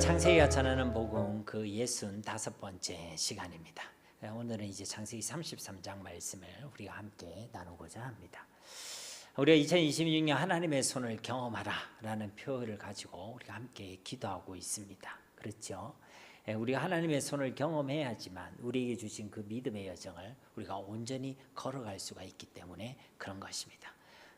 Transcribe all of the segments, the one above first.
창세기가 전하는 복음 그 65번째 시간입니다. 오늘은 이제 창세기 33장 말씀을 우리가 함께 나누고자 합니다. 우리가 2026년 하나님의 손을 경험하라 라는 표현을 가지고 우리가 함께 기도하고 있습니다. 그렇죠? 우리가 하나님의 손을 경험해야지만 우리에게 주신 그 믿음의 여정을 우리가 온전히 걸어갈 수가 있기 때문에 그런 것입니다.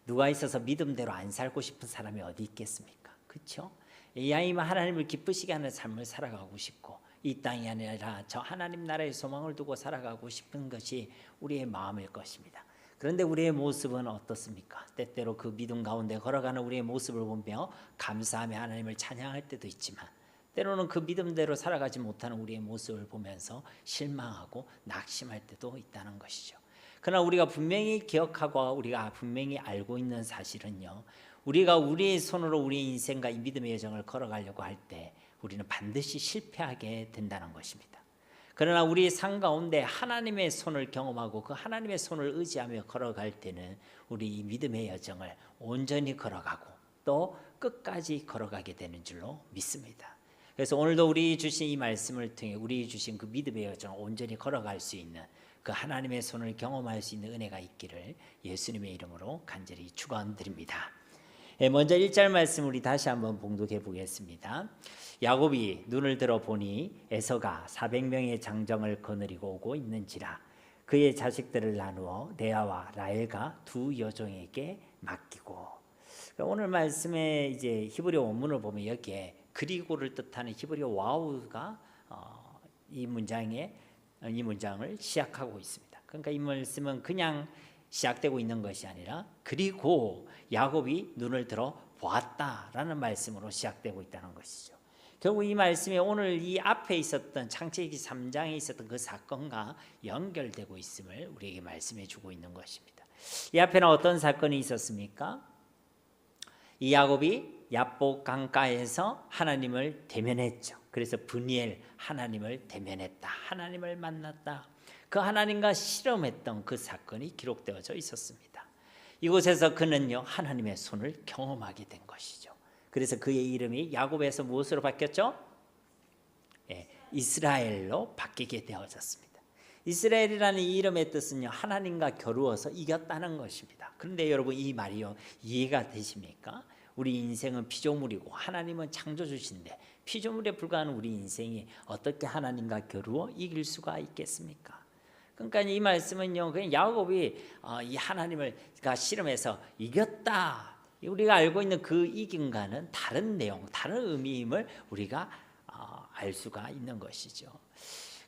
누가 있어서 믿음대로 안 살고 싶은 사람이 어디 있겠습니까? 그렇죠? 이 아이만 하나님을 기쁘시게 하는 삶을 살아가고 싶고 이 땅이 아니라 저 하나님 나라의 소망을 두고 살아가고 싶은 것이 우리의 마음일 것입니다. 그런데 우리의 모습은 어떻습니까? 때때로 그 믿음 가운데 걸어가는 우리의 모습을 보며 감사하며 하나님을 찬양할 때도 있지만 때로는 그 믿음대로 살아가지 못하는 우리의 모습을 보면서 실망하고 낙심할 때도 있다는 것이죠. 그러나 우리가 분명히 기억하고 우리가 분명히 알고 있는 사실은요, 우리가 우리의 손으로 우리의 인생과 이 믿음의 여정을 걸어가려고 할 때 우리는 반드시 실패하게 된다는 것입니다. 그러나 우리의 삶 가운데 하나님의 손을 경험하고 그 하나님의 손을 의지하며 걸어갈 때는 우리 이 믿음의 여정을 온전히 걸어가고 또 끝까지 걸어가게 되는 줄로 믿습니다. 그래서 오늘도 우리 주신 이 말씀을 통해 우리 주신 그 믿음의 여정을 온전히 걸어갈 수 있는 그 하나님의 손을 경험할 수 있는 은혜가 있기를 예수님의 이름으로 간절히 축원드립니다. 먼저 1절 말씀 우리 다시 한번 봉독해 보겠습니다. 야곱이 눈을 들어 보니 에서가 400명의 장정을 거느리고 오고 있는지라 그의 자식들을 나누어 레아와 라헬과 두 여종에게 맡기고. 오늘 말씀에 이제 히브리어 원문을 보면 여기에 그리고를 뜻하는 히브리어 와우가 이 문장을 시작하고 있습니다. 그러니까 이 말씀은 그냥 시작되고 있는 것이 아니라 그리고 야곱이 눈을 들어 보았다라는 말씀으로 시작되고 있다는 것이죠. 결국 이 말씀이 오늘 이 앞에 있었던 창세기 3장에 있었던 그 사건과 연결되고 있음을 우리에게 말씀해 주고 있는 것입니다. 이 앞에는 어떤 사건이 있었습니까? 이 야곱이 야복 강가에서 하나님을 대면했죠. 그래서 브니엘 하나님을 대면했다. 하나님을 만났다. 그 하나님과 실험했던 그 사건이 기록되어져 있었습니다. 이곳에서 그는요 하나님의 손을 경험하게 된 것이죠. 그래서 그의 이름이 야곱에서 무엇으로 바뀌었죠? 이스라엘로 바뀌게 되어졌습니다. 이스라엘이라는 이 이름의 뜻은요 하나님과 겨루어서 이겼다는 것입니다. 그런데 여러분 이 말이요 이해가 되십니까? 우리 인생은 피조물이고 하나님은 창조주신데 피조물에 불과한 우리 인생이 어떻게 하나님과 겨루어 이길 수가 있겠습니까? 그러니까 이 말씀은요 그냥 야곱이 이 하나님을 실험해서 이겼다. 우리가 알고 있는 그 이긴과는 다른 내용, 다른 의미임을 우리가 알 수가 있는 것이죠.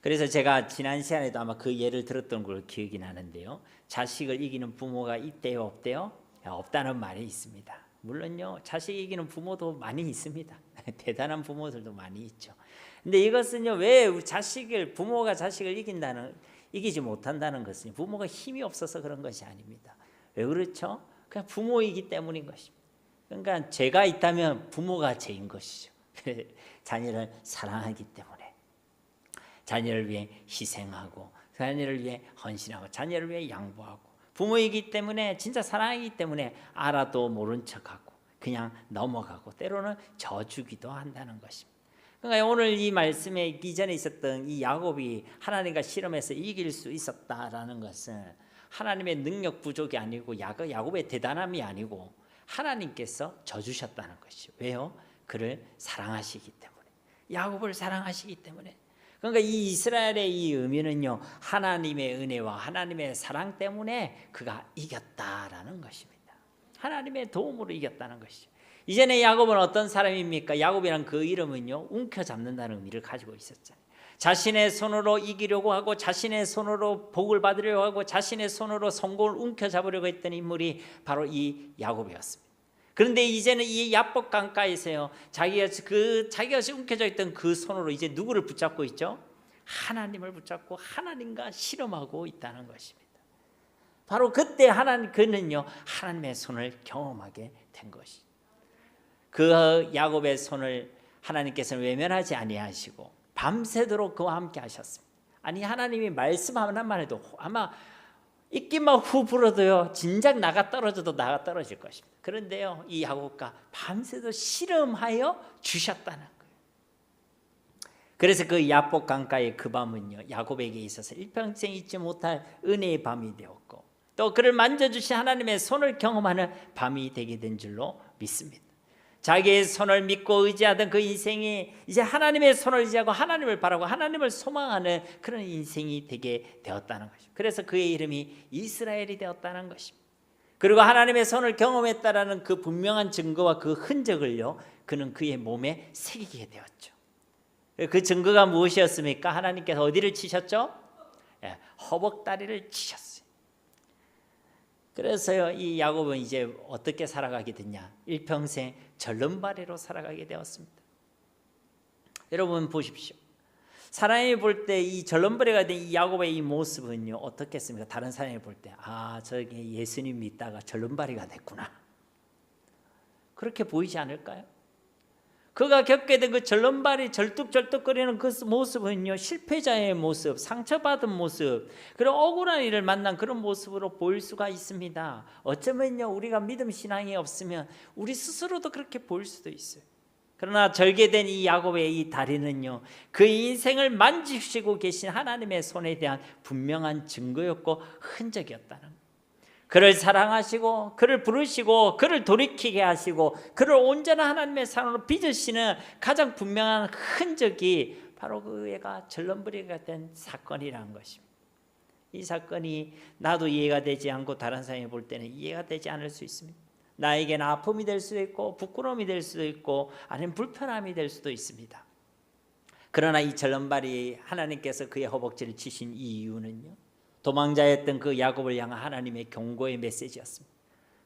그래서 제가 지난 시간에도 아마 그 예를 들었던 걸 기억이 나는데요. 자식을 이기는 부모가 있대요, 없대요? 없다는 말이 있습니다. 물론요, 자식 이기는 부모도 많이 있습니다. 대단한 부모들도 많이 있죠. 근데 이것은요, 왜 부모가 자식을 이기지 못한다는 것은 부모가 힘이 없어서 그런 것이 아닙니다. 왜 그렇죠? 그냥 부모이기 때문인 것입니다. 그러니까 죄가 있다면 부모가 죄인 것이죠. 자녀를 사랑하기 때문에 자녀를 위해 희생하고 자녀를 위해 헌신하고 자녀를 위해 양보하고 부모이기 때문에 진짜 사랑하기 때문에 알아도 모른 척하고 그냥 넘어가고 때로는 져주기도 한다는 것입니다. 그러니까 오늘 이 말씀에 이전에 있었던 이 야곱이 하나님과 실험해서 이길 수 있었다라는 것은 하나님의 능력 부족이 아니고 야곱의 대단함이 아니고 하나님께서 져주셨다는 것이죠. 왜요? 그를 사랑하시기 때문에, 야곱을 사랑하시기 때문에. 그러니까 이 이스라엘의 이 의미는요 하나님의 은혜와 하나님의 사랑 때문에 그가 이겼다라는 것입니다. 하나님의 도움으로 이겼다는 것이죠. 이전에 야곱은 어떤 사람입니까? 야곱이란 그 이름은요 움켜잡는다는 의미를 가지고 있었잖아요. 자신의 손으로 이기려고 하고 자신의 손으로 복을 받으려고 하고 자신의 손으로 성공을 움켜잡으려고 했던 인물이 바로 이 야곱이었습니다. 그런데 이제는 이 야복 강가에서요 자기가 움켜져 있던 그 손으로 이제 누구를 붙잡고 있죠? 하나님을 붙잡고 하나님과 실험하고 있다는 것입니다. 바로 그때 그는요 하나님의 손을 경험하게 된 것이죠. 그 야곱의 손을 하나님께서는 외면하지 아니하시고 밤새도록 그와 함께 하셨습니다. 아니 하나님이 말씀 하나만 해도 아마 입김만 후 불어도요 진작 나가 떨어져도 나가 떨어질 것입니다. 그런데요 이 야곱과 밤새도 실험하여 주셨다는 거예요. 그래서 그 야복 강가의 그 밤은요, 야곱에게 있어서 일평생 잊지 못할 은혜의 밤이 되었고, 또 그를 만져주신 하나님의 손을 경험하는 밤이 되게 된 줄로 믿습니다. 자기의 손을 믿고 의지하던 그 인생이 이제 하나님의 손을 의지하고 하나님을 바라고 하나님을 소망하는 그런 인생이 되게 되었다는 것입니다. 그래서 그의 이름이 이스라엘이 되었다는 것입니다. 그리고 하나님의 손을 경험했다라는 그 분명한 증거와 그 흔적을요, 그는 그의 몸에 새기게 되었죠. 그 증거가 무엇이었습니까? 하나님께서 어디를 치셨죠? 허벅다리를 치셨어요. 그래서요, 이 야곱은 이제 어떻게 살아가게 됐냐? 일평생 절름발이로 살아가게 되었습니다. 여러분 보십시오. 사람이 볼 때 이 절름발이가 된 이 야곱의 이 모습은요, 어떻겠습니까? 다른 사람이 볼 때, 아, 저게 예수님 믿다가 절름발이가 됐구나, 그렇게 보이지 않을까요? 그가 겪게 된 그 절름발이 절뚝절뚝거리는 그 모습은요, 실패자의 모습, 상처받은 모습, 그런 억울한 일을 만난 그런 모습으로 보일 수가 있습니다. 어쩌면요, 우리가 믿음 신앙이 없으면 우리 스스로도 그렇게 보일 수도 있어요. 그러나 절개된 이 야곱의 이 다리는요, 그 인생을 만지시고 계신 하나님의 손에 대한 분명한 증거였고 흔적이었다는 거예요. 그를 사랑하시고 그를 부르시고 그를 돌이키게 하시고 그를 온전한 하나님의 사랑으로 빚으시는 가장 분명한 흔적이 바로 그 애가 절름발이가 된 사건이라는 것입니다. 이 사건이 나도 이해가 되지 않고 다른 사람이 볼 때는 이해가 되지 않을 수 있습니다. 나에게는 아픔이 될 수도 있고 부끄러움이 될 수도 있고 아니면 불편함이 될 수도 있습니다. 그러나 이 절름발이 하나님께서 그의 허벅지를 치신 이 이유는요, 도망자였던 그 야곱을 향한 하나님의 경고의 메시지였습니다.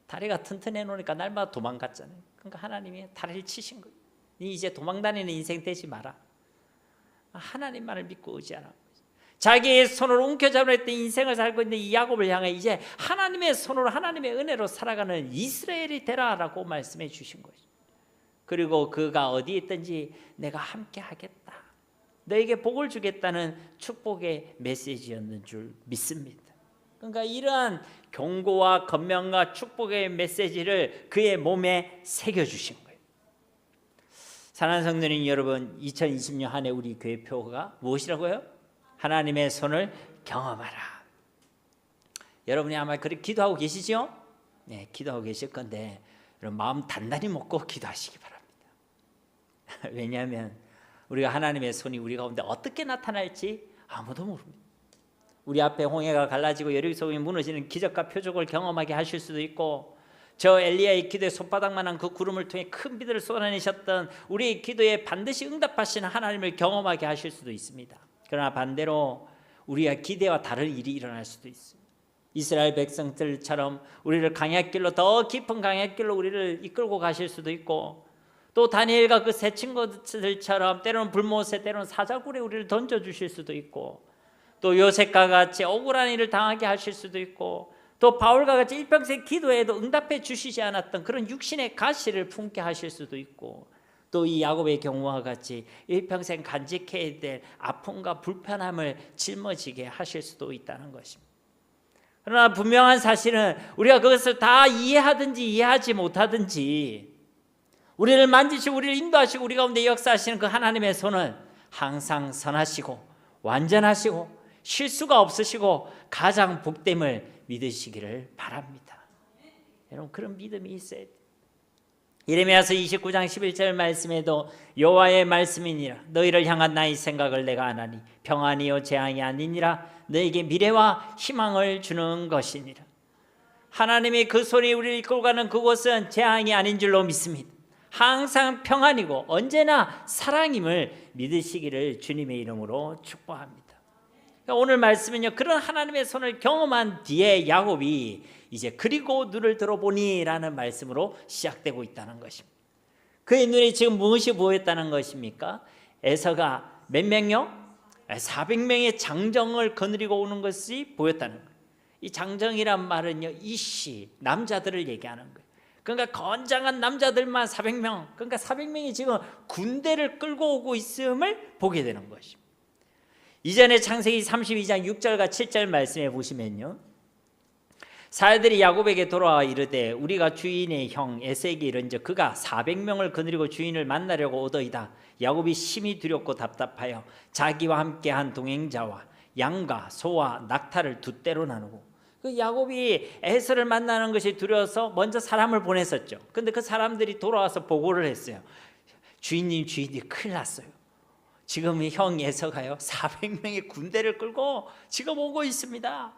다리가 튼튼해 놓으니까 날마다 도망갔잖아요. 그러니까 하나님이 다리를 치신 거예요. 니 이제 도망다니는 인생 되지 마라. 하나님만을 믿고 의지하라. 자기의 손으로 움켜잡으려 했던 인생을 살고 있는 이 야곱을 향해 이제 하나님의 손으로 하나님의 은혜로 살아가는 이스라엘이 되라라고 말씀해 주신 거죠. 그리고 그가 어디에 있든지 내가 함께 하겠다, 너에게 복을 주겠다는 축복의 메시지였는 줄 믿습니다. 그러니까 이러한 경고와 권면과 축복의 메시지를 그의 몸에 새겨주신 거예요. 사랑하는 성도님 여러분, 2020년 한 해 우리 교회 표가 무엇이라고요? 하나님의 손을 경험하라. 여러분이 아마 그렇게 기도하고 계시죠? 네, 기도하고 계실 건데 여러분 마음 단단히 먹고 기도하시기 바랍니다. 왜냐하면 우리가 하나님의 손이 우리 가운데 어떻게 나타날지 아무도 모릅니다. 우리 앞에 홍해가 갈라지고 여리고성이 무너지는 기적과 표적을 경험하게 하실 수도 있고, 저 엘리야의 기도에 손바닥만한 그 구름을 통해 큰 비들을 쏟아내셨던 우리의 기도에 반드시 응답하시는 하나님을 경험하게 하실 수도 있습니다. 그러나 반대로 우리가 기대와 다른 일이 일어날 수도 있습니다. 이스라엘 백성들처럼 우리를 강약길로, 더 깊은 강약길로 우리를 이끌고 가실 수도 있고, 또 다니엘과 그 세 친구들처럼 때로는 불못에 때로는 사자굴에 우리를 던져주실 수도 있고, 또 요셉과 같이 억울한 일을 당하게 하실 수도 있고, 또 바울과 같이 일평생 기도해도 응답해 주시지 않았던 그런 육신의 가시를 품게 하실 수도 있고, 또 이 야곱의 경우와 같이 일평생 간직해야 될 아픔과 불편함을 짊어지게 하실 수도 있다는 것입니다. 그러나 분명한 사실은 우리가 그것을 다 이해하든지 이해하지 못하든지 우리를 만지시고 우리를 인도하시고 우리 가운데 역사하시는 그 하나님의 손은 항상 선하시고 완전하시고 실수가 없으시고 가장 복됨을 믿으시기를 바랍니다. 여러분 그런 믿음이 있어야 돼요. 예레미야서 29장 11절 말씀에도 여호와의 말씀이니라, 너희를 향한 나의 생각을 내가 아나니 평안이요 재앙이 아니니라, 너에게 미래와 희망을 주는 것이니라. 하나님의 그 손이 우리를 이끌고 가는 그곳은 재앙이 아닌 줄로 믿습니다. 항상 평안이고 언제나 사랑임을 믿으시기를 주님의 이름으로 축복합니다. 오늘 말씀은요, 그런 하나님의 손을 경험한 뒤에 야곱이 이제 그리고 눈을 들어보니 라는 말씀으로 시작되고 있다는 것입니다. 그의 눈에 지금 무엇이 보였다는 것입니까? 에서가 몇 명요? 400명의 장정을 거느리고 오는 것이 보였다는 거예요. 이 장정이란 말은요, 이씨, 남자들을 얘기하는 거예요. 그러니까 건장한 남자들만 400명, 그러니까 400명이 지금 군대를 끌고 오고 있음을 보게 되는 것입니다. 이전에 창세기 32장 6절과 7절 말씀해 보시면요, 사자들이 야곱에게 돌아와 이르되 우리가 주인의 형 에서에게 이른즉 그가 400명을 거느리고 주인을 만나려고 오더이다. 야곱이 심히 두렵고 답답하여 자기와 함께한 동행자와 양과 소와 낙타를 두 떼로 나누고, 그 야곱이 에서를 만나는 것이 두려워서 먼저 사람을 보냈었죠. 근데 그 사람들이 돌아와서 보고를 했어요. 주인님 큰일 났어요. 지금 형 에서가요 400명의 군대를 끌고 지금 오고 있습니다.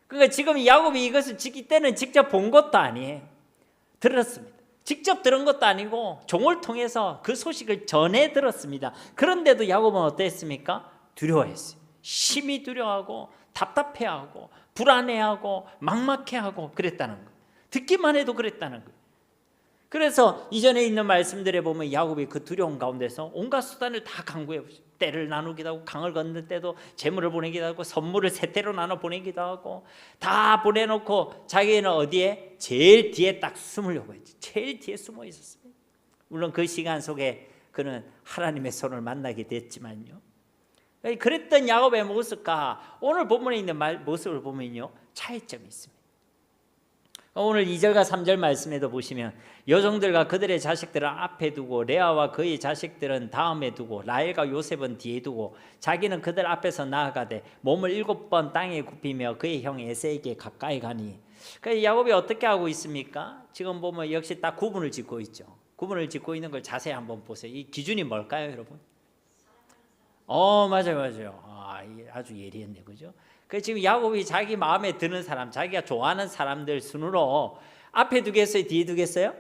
그러니까 지금 야곱이 이것을 짓기 때는 직접 본 것도 아니에요. 들었습니다. 직접 들은 것도 아니고 종을 통해서 그 소식을 전해 들었습니다. 그런데도 야곱은 어땠습니까? 두려워했어요. 심히 두려워하고 답답해하고 불안해하고 막막해하고 그랬다는 거예요. 듣기만 해도 그랬다는 거예요. 그래서 이전에 있는 말씀들에 보면 야곱이 그 두려움 가운데서 온갖 수단을 다 강구해 보죠. 떼를 나누기도 하고 강을 건널 때도 재물을 보내기도 하고 선물을 세 떼로 나눠 보내기도 하고 다 보내놓고 자기는 어디에? 제일 뒤에 딱 숨으려고 했지. 제일 뒤에 숨어 있었습니다. 물론 그 시간 속에 그는 하나님의 손을 만나게 됐지만요. 그랬던 야곱의 모습과 오늘 본문에 있는 모습을 보면요 차이점이 있습니다. 오늘 2절과 3절 말씀에도 보시면 여종들과 그들의 자식들은 앞에 두고 레아와 그의 자식들은 다음에 두고 라헬과 요셉은 뒤에 두고 자기는 그들 앞에서 나아가되 몸을 7번 땅에 굽히며 그의 형 에서에게 가까이 가니. 그러니까 야곱이 어떻게 하고 있습니까? 지금 보면 역시 딱 구분을 짓고 있죠. 구분을 짓고 있는 걸 자세히 한번 보세요. 이 기준이 뭘까요, 여러분? 맞아요. 아주 예리했네, 그죠? 그 지금 야곱이 자기 마음에 드는 사람, 자기가 좋아하는 사람들 순으로 앞에 두겠어요, 뒤에 두겠어요?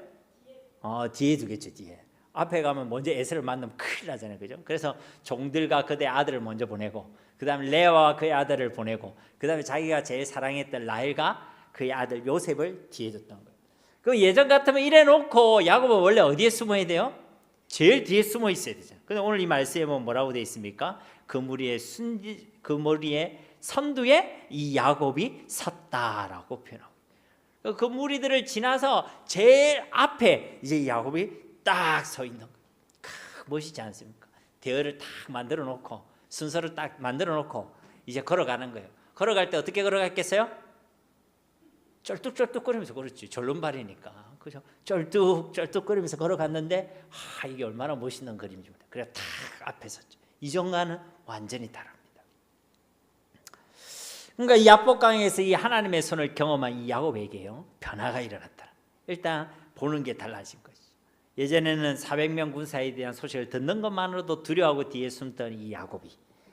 뒤에 두겠죠, 뒤에. 앞에 가면 먼저 에서를 만나면 큰일 나잖아요, 그죠? 그래서 종들과 그의 아들을 먼저 보내고, 그 다음에 레아와 그의 아들을 보내고, 그 다음에 자기가 제일 사랑했던 라헬과 그의 아들 요셉을 뒤에 뒀던 거예요. 그 예전 같으면 이래 놓고 야곱은 원래 어디에 숨어야 돼요? 제일 뒤에 숨어 있어야 되잖아요. 근데 오늘 이 말씀에 보면 뭐라고 되어 있습니까? 그 무리의 선두에 이 야곱이 섰다라고 표현하고, 그 무리들을 지나서 제일 앞에 이제 야곱이 딱 서 있는 거예요. 멋있지 않습니까? 대열을 딱 만들어 놓고 순서를 딱 만들어 놓고 이제 걸어가는 거예요. 걸어갈 때 어떻게 걸어갔겠어요? 쩔뚝쩔뚝거리면서 걸었지. 절름발이니까. 그죠? 쩔뚝쩔뚝거리면서 걸어갔는데 이게 얼마나 멋있는 그림입니다. 그래 딱 앞에 섰죠. 이전과는 완전히 다릅니다. 그러니까 이 야복강에서 이 하나님의 손을 경험한 이 야곱에게요 변화가 일어났다. 일단 보는 게 달라진 것이죠. 예전에는 400명 군사에 대한 소식을 듣는 것만으로도 두려워하고 뒤에 숨던 이 야곱이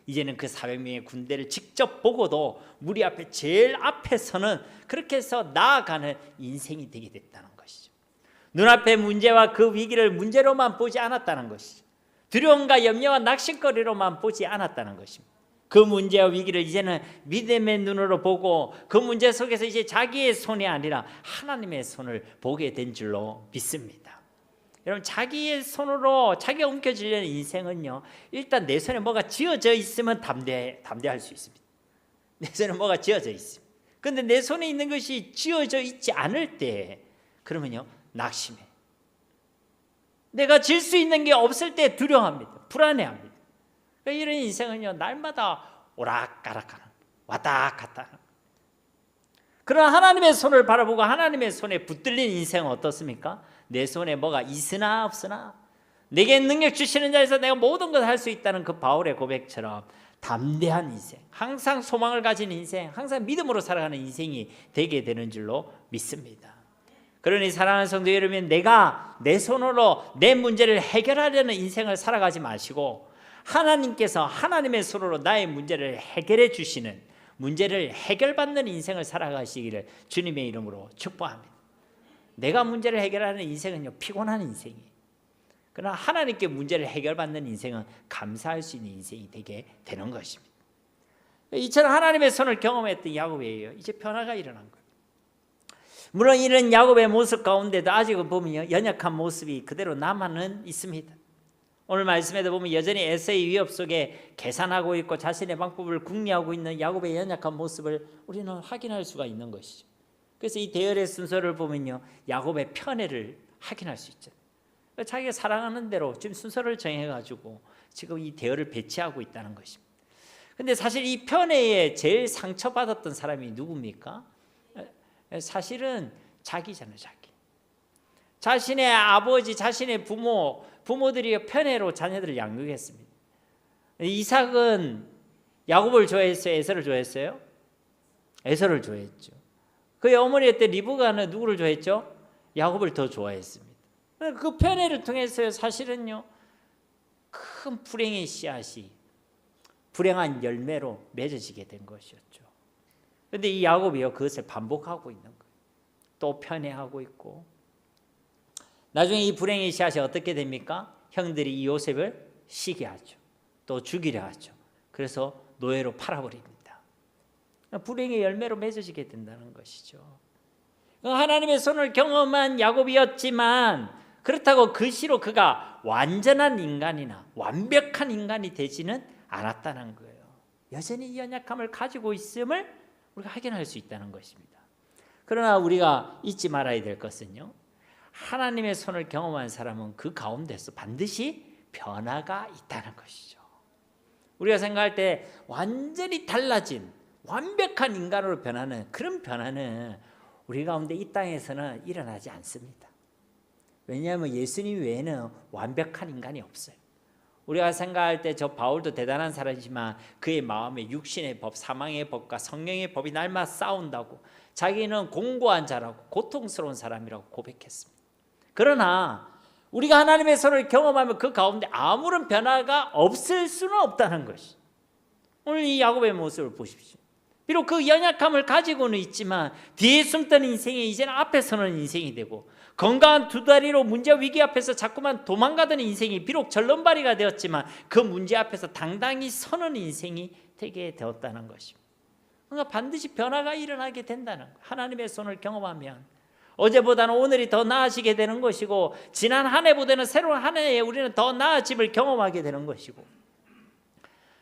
이제는 그 400명의 군대를 직접 보고도 무리 앞에 제일 앞에서는 그렇게 해서 나아가는 인생이 되게 됐다는 것이죠. 눈앞의 문제와 그 위기를 문제로만 보지 않았다는 것이죠. 두려움과 염려와 낙심거리로만 보지 않았다는 것입니다. 그 문제와 위기를 이제는 믿음의 눈으로 보고 그 문제 속에서 이제 자기의 손이 아니라 하나님의 손을 보게 된 줄로 믿습니다. 여러분, 자기의 손으로 자기가 움켜쥐려는 인생은요 일단 내 손에 뭐가 쥐어져 있으면 담대할 수 있습니다. 내 손에 뭐가 쥐어져 있습니다. 그런데 내 손에 있는 것이 쥐어져 있지 않을 때 그러면요 낙심해. 내가 질 수 있는 게 없을 때 두려워합니다. 불안해합니다. 이런 인생은요 날마다 오락가락하는 왔다 갔다 하는. 그러나 하나님의 손을 바라보고 하나님의 손에 붙들린 인생은 어떻습니까? 내 손에 뭐가 있으나 없으나 내게 능력 주시는 자에서 내가 모든 걸 할 수 있다는 그 바울의 고백처럼 담대한 인생, 항상 소망을 가진 인생, 항상 믿음으로 살아가는 인생이 되게 되는 줄로 믿습니다. 그러니 사랑하는 성도 여러분, 내가 내 손으로 내 문제를 해결하려는 인생을 살아가지 마시고 하나님께서 하나님의 손으로 나의 문제를 해결해 주시는, 문제를 해결받는 인생을 살아가시기를 주님의 이름으로 축복합니다. 내가 문제를 해결하는 인생은요 피곤한 인생이에요. 그러나 하나님께 문제를 해결받는 인생은 감사할 수 있는 인생이 되게 되는 것입니다. 이처럼 하나님의 손을 경험했던 야곱이에요. 이제 변화가 일어난 거예요. 물론 이런 야곱의 모습 가운데도 아직은 보면 연약한 모습이 그대로 남아는 있습니다. 오늘 말씀에도 보면 여전히 에서의 위협 속에 계산하고 있고 자신의 방법을 궁리하고 있는 야곱의 연약한 모습을 우리는 확인할 수가 있는 것이죠. 그래서 이 대열의 순서를 보면요 야곱의 편애를 확인할 수 있죠. 자기가 사랑하는 대로 지금 순서를 정해가지고 지금 이 대열을 배치하고 있다는 것입니다. 근데 사실 이 편애에 제일 상처받았던 사람이 누굽니까? 사실은 자기잖아요, 자기. 자신의 아버지, 자신의 부모들이 편애로 자녀들을 양육했습니다. 이삭은 야곱을 좋아했어요? 에서를 좋아했어요? 에서를 좋아했죠. 그의 어머니였던 리브가는 누구를 좋아했죠? 야곱을 더 좋아했습니다. 그 편애를 통해서 사실은요, 큰 불행의 씨앗이 불행한 열매로 맺어지게 된 것이었죠. 그런데 이 야곱이요, 그것을 반복하고 있는 거예요. 또 편애하고 있고, 나중에 이 불행의 씨앗이 어떻게 됩니까? 형들이 이 요셉을 시기하죠. 또 죽이려 하죠. 그래서 노예로 팔아버립니다. 불행의 열매로 맺어지게 된다는 것이죠. 하나님의 손을 경험한 야곱이었지만 그렇다고 그시로 그가 완전한 인간이나 완벽한 인간이 되지는 않았다는 거예요. 여전히 이 연약함을 가지고 있음을 우리가 확인할 수 있다는 것입니다. 그러나 우리가 잊지 말아야 될 것은요, 하나님의 손을 경험한 사람은 그 가운데서 반드시 변화가 있다는 것이죠. 우리가 생각할 때 완전히 달라진 완벽한 인간으로 변하는 그런 변화는 우리 가운데 이 땅에서는 일어나지 않습니다. 왜냐하면 예수님 외에는 완벽한 인간이 없어요. 우리가 생각할 때 저 바울도 대단한 사람이지만 그의 마음에 육신의 법, 사망의 법과 성령의 법이 날마다 싸운다고 자기는 공고한 자라고 고통스러운 사람이라고 고백했습니다. 그러나 우리가 하나님의 손을 경험하면 그 가운데 아무런 변화가 없을 수는 없다는 것이. 오늘 이 야곱의 모습을 보십시오. 비록 그 연약함을 가지고는 있지만 뒤에 숨던 인생이 이제는 앞에 서는 인생이 되고, 건강한 두 다리로 문제 위기 앞에서 자꾸만 도망가던 인생이 비록 절름발이가 되었지만 그 문제 앞에서 당당히 서는 인생이 되게 되었다는 것입니다. 그러니까 반드시 변화가 일어나게 된다는 거예요. 하나님의 손을 경험하면 어제보다는 오늘이 더 나아지게 되는 것이고, 지난 한 해보다는 새로운 한 해에 우리는 더 나아짐을 경험하게 되는 것이고,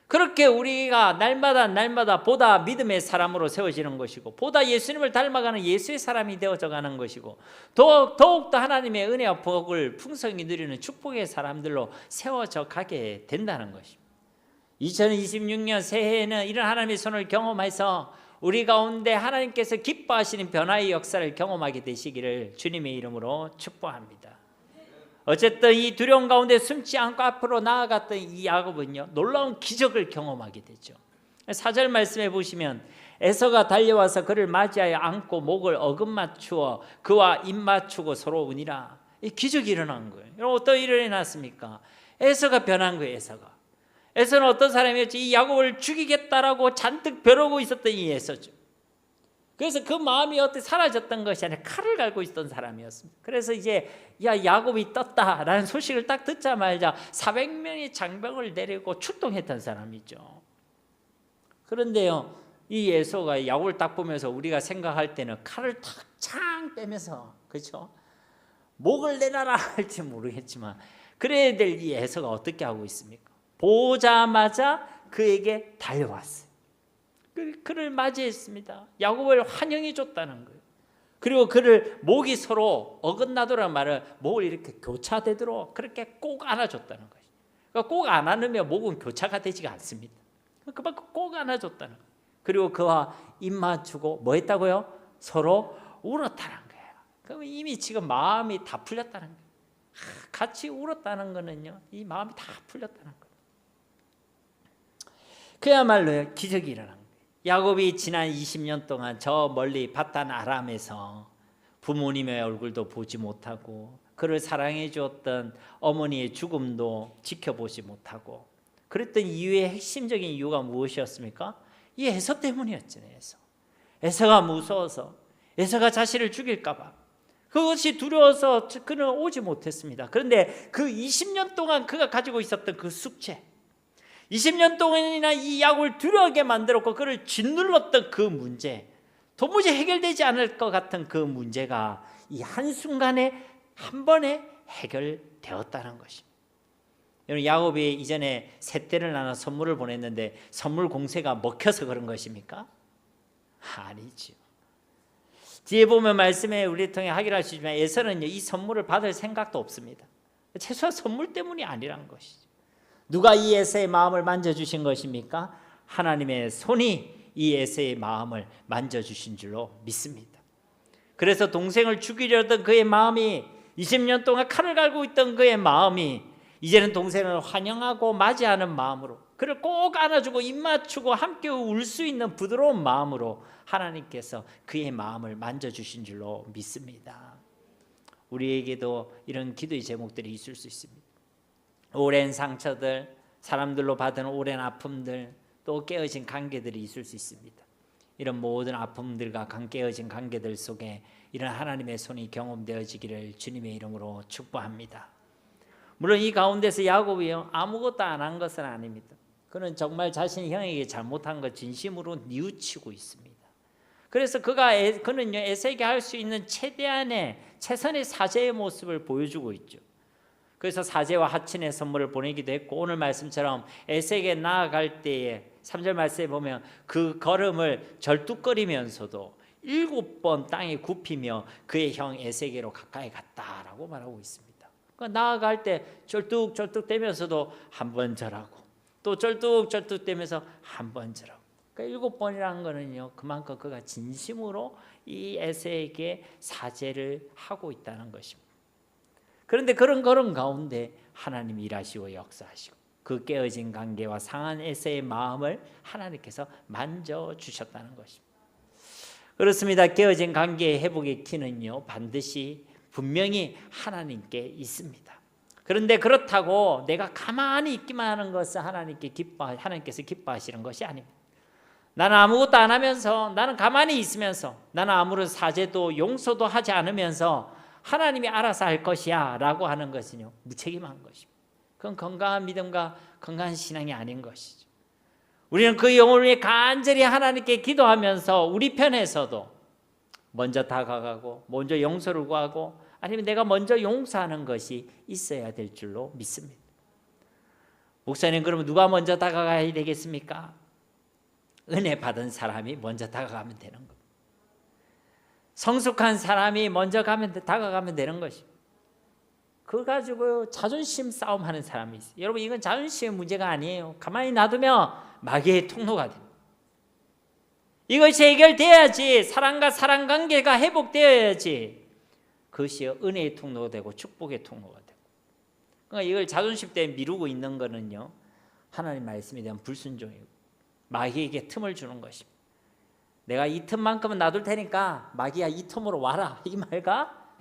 그렇게 우리가 날마다 보다 믿음의 사람으로 세워지는 것이고, 보다 예수님을 닮아가는 예수의 사람이 되어져 가는 것이고, 더욱더 하나님의 은혜와 복을 풍성히 누리는 축복의 사람들로 세워져 가게 된다는 것입니다. 2026년 새해에는 이런 하나님의 손을 경험해서 우리 가운데 하나님께서 기뻐하시는 변화의 역사를 경험하게 되시기를 주님의 이름으로 축복합니다. 어쨌든 이 두려움 가운데 숨지 않고 앞으로 나아갔던 이 야곱은요, 놀라운 기적을 경험하게 되죠. 4절 말씀해 보시면 에서가 달려와서 그를 맞이하여 안고 목을 어긋맞추어 그와 입 맞추고 서로 우니라. 이 기적이 일어난 거예요. 여러분, 어떤 일이 일어났습니까? 에서가 변한 거예요. 에서는 어떤 사람이었지? 이 야곱을 죽이겠다라고 잔뜩 벼르고 있었던 이 에서죠. 그래서 그 마음이 어떻게 사라졌던 것이 아니라 칼을 갈고 있던 사람이었습니다. 그래서 이제 야곱이 떴다라는 소식을 딱 듣자마자 400명의 장병을 내리고 출동했던 사람이죠. 그런데요, 이 에서가 야곱을 딱 보면서 우리가 생각할 때는 칼을 탁 창 빼면서, 그렇죠? 목을 내놔라 할지 모르겠지만 그래야 될 이 에서가 어떻게 하고 있습니까? 보자마자 그에게 달려왔어요. 그를 맞이했습니다. 야곱을 환영해 줬다는 거예요. 그리고 그를 목이 서로 어긋나도록 말을 목을 이렇게 교차되도록 그렇게 꼭 안아줬다는 거예요. 그러니까 꼭 안 안으면 목은 교차가 되지가 않습니다. 그만큼 꼭 안아줬다는 거예요. 그리고 그와 입 맞추고 뭐 했다고요? 서로 울었다는 거예요. 그럼 이미 지금 마음이 다 풀렸다는 거예요. 같이 울었다는 거는요, 이 마음이 다 풀렸다는 거예요. 그야말로 기적이 일어난 거예요. 야곱이 지난 20년 동안 저 멀리 바단 아람에서 부모님의 얼굴도 보지 못하고 그를 사랑해 주었던 어머니의 죽음도 지켜보지 못하고 그랬던 이유의 핵심적인 이유가 무엇이었습니까? 이 에서 때문이었잖아요. 에서가 무서워서, 에서가 자신을 죽일까 봐, 그것이 두려워서 그는 오지 못했습니다. 그런데 그 20년 동안 그가 가지고 있었던 그 숙제, 20년 동안이나 이 야곱을 두려워하게 만들었고 그를 짓눌렀던 그 문제, 도무지 해결되지 않을 것 같은 그 문제가 이 한순간에 한 번에 해결되었다는 것입니다. 여러분, 야곱이 이전에 세 떼를 나눠 선물을 보냈는데 선물 공세가 먹혀서 그런 것입니까? 아니죠. 뒤에 보면 말씀에 우리 통해 확인할 수 있지만 에서는요, 이 선물을 받을 생각도 없습니다. 최소한 선물 때문이 아니란 것이죠. 누가 이 에서의 마음을 만져주신 것입니까? 하나님의 손이 이 에서의 마음을 만져주신 줄로 믿습니다. 그래서 동생을 죽이려던 그의 마음이 20년 동안 칼을 갈고 있던 그의 마음이 이제는 동생을 환영하고 맞이하는 마음으로 그를 꼭 안아주고 입 맞추고 함께 울 수 있는 부드러운 마음으로 하나님께서 그의 마음을 만져주신 줄로 믿습니다. 우리에게도 이런 기도의 제목들이 있을 수 있습니다. 오랜 상처들, 사람들로 받은 오랜 아픔들, 또 깨어진 관계들이 있을 수 있습니다. 이런 모든 아픔들과 깨어진 관계들 속에 이런 하나님의 손이 경험되어지기를 주님의 이름으로 축복합니다. 물론 이 가운데서 야곱이요 아무것도 안 한 것은 아닙니다. 그는 정말 자신이 형에게 잘못한 것 진심으로 뉘우치고 있습니다. 그래서 그는요 에세에게 할 수 있는 최선의 사죄의 모습을 보여주고 있죠. 그래서 사죄와 하친의 선물을 보내기도 했고 오늘 말씀처럼 에세에게 나아갈 때에 3절 말씀에 보면 그 걸음을 절뚝거리면서도 7번 땅에 굽히며 그의 형 에세에게로 가까이 갔다라고 말하고 있습니다. 그러니까 나아갈 때 절뚝절뚝대면서도 한 번 절하고 또 절뚝절뚝대면서 한 번 절하고 그러니까 7번이라는 거는요 그만큼 그가 진심으로 이 에세에게 사죄를 하고 있다는 것입니다. 그런데 그런 걸음 가운데 하나님이 일하시고 역사하시고 그 깨어진 관계와 상한 에세의 마음을 하나님께서 만져주셨다는 것입니다. 그렇습니다. 깨어진 관계의 회복의 키는요 반드시 분명히 하나님께 있습니다. 그런데 그렇다고 내가 가만히 있기만 하는 것은 하나님께서 기뻐하시는 것이 아닙니다. 나는 아무것도 안 하면서 나는 가만히 있으면서 나는 아무런 사죄도 용서도 하지 않으면서 하나님이 알아서 할 것이야 라고 하는 것은요 무책임한 것입니다. 그건 건강한 믿음과 건강한 신앙이 아닌 것이죠. 우리는 그 영혼을 위해 간절히 하나님께 기도하면서 우리 편에서도 먼저 다가가고 먼저 용서를 구하고 아니면 내가 먼저 용서하는 것이 있어야 될 줄로 믿습니다. 목사님 그러면 누가 먼저 다가가야 되겠습니까? 은혜 받은 사람이 먼저 다가가면 되는 겁니다. 성숙한 사람이 먼저 다가가면 되는 것입니다. 그거 가지고 자존심 싸움하는 사람이 있어요. 여러분 이건 자존심의 문제가 아니에요. 가만히 놔두면 마귀의 통로가 됩니다. 이것이 해결돼야지 사랑과 사랑 관계가 회복되어야지 그것이 은혜의 통로가 되고 축복의 통로가 되고 그러니까 이걸 자존심 때문에 미루고 있는 거는요 하나님 말씀에 대한 불순종이고 마귀에게 틈을 주는 것입니다. 내가 이 틈만큼은 놔둘 테니까 마귀야 이 틈으로 와라 이 말과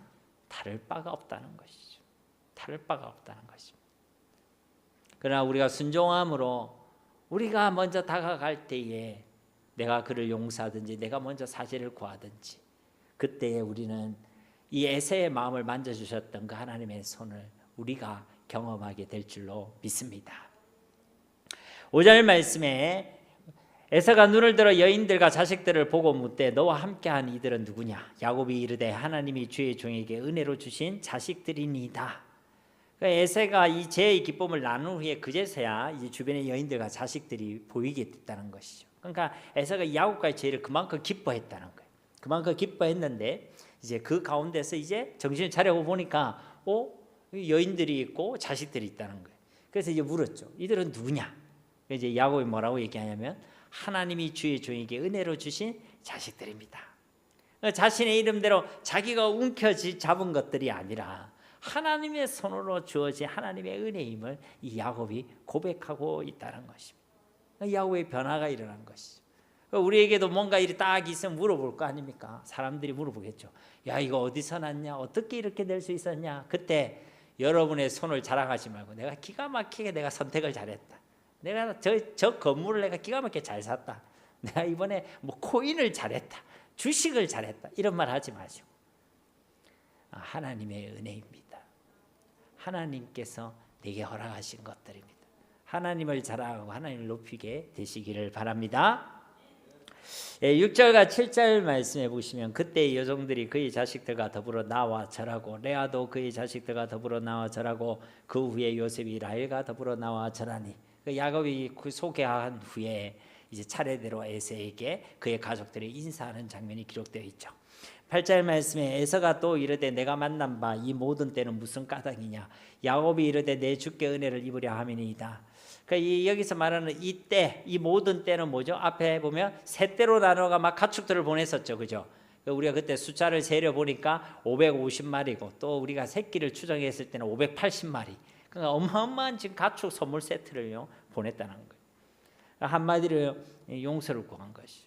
다를 바가 없다는 것이죠. 다를 바가 없다는 것입니다. 그러나 우리가 순종함으로 우리가 먼저 다가갈 때에 내가 그를 용서하든지 내가 먼저 사죄를 구하든지 그때에 우리는 이 에세의 마음을 만져주셨던 그 하나님의 손을 우리가 경험하게 될 줄로 믿습니다. 5절 말씀에 에서가 눈을 들어 여인들과 자식들을 보고 묻되 너와 함께한 이들은 누구냐? 야곱이 이르되 하나님이 주의 종에게 은혜로 주신 자식들이니이다. 그러니까 에서가 이 재의 기쁨을 나눈 후에 그제서야 이제 주변의 여인들과 자식들이 보이게 됐다는 것이죠. 그러니까 에서가 야곱과의 재를 그만큼 기뻐했다는 거예요. 그만큼 기뻐했는데 이제 그 가운데서 이제 정신을 차리고 보니까 여인들이 있고 자식들이 있다는 거예요. 그래서 이제 물었죠. 이들은 누구냐? 이제 야곱이 뭐라고 얘기하냐면 하나님이 주의 종에게 은혜로 주신 자식들입니다. 자신의 이름대로 자기가 움켜잡은 것들이 아니라 하나님의 손으로 주어진 하나님의 은혜임을 이 야곱이 고백하고 있다는 것입니다. 야곱의 변화가 일어난 것이죠. 우리에게도 뭔가 일이 딱 있으면 물어볼 거 아닙니까? 사람들이 물어보겠죠. 야 이거 어디서 났냐? 어떻게 이렇게 될 수 있었냐? 그때 여러분의 손을 자랑하지 말고 내가 기가 막히게 내가 선택을 잘했다. 내가 저 건물을 내가 기가 막히게 잘 샀다. 내가 이번에 뭐 코인을 잘했다. 주식을 잘했다. 이런 말 하지 마시고 하나님의 은혜입니다. 하나님께서 내게 허락하신 것들입니다. 하나님을 자랑하고 하나님을 높이게 되시기를 바랍니다. 6절과 7절 말씀해 보시면 그때 여종들이 그의 자식들과 더불어 나와 절하고 레아도 그의 자식들과 더불어 나와 절하고 그 후에 요셉이 라헬과 더불어 나와 절하니 야곱이 소개한 후에 이제 차례대로 에서에게 그의 가족들이 인사하는 장면이 기록되어 있죠. 8절 말씀에 에서가 또 이르되 내가 만난 바 이 모든 때는 무슨 까닭이냐? 야곱이 이르되 내 주께 은혜를 입으려 함이니이다. 그러니까 여기서 말하는 이 때, 이 모든 때는 뭐죠? 앞에 보면 세 때로 나눠가 막 가축들을 보냈었죠, 그죠? 우리가 그때 숫자를 세려 보니까 550마리고 또 우리가 새끼를 추정했을 때는 580마리. 그러니까 어마어마한 지금 가축 선물 세트를요 보냈다는 거예요. 한마디로 용서를 구한 것이.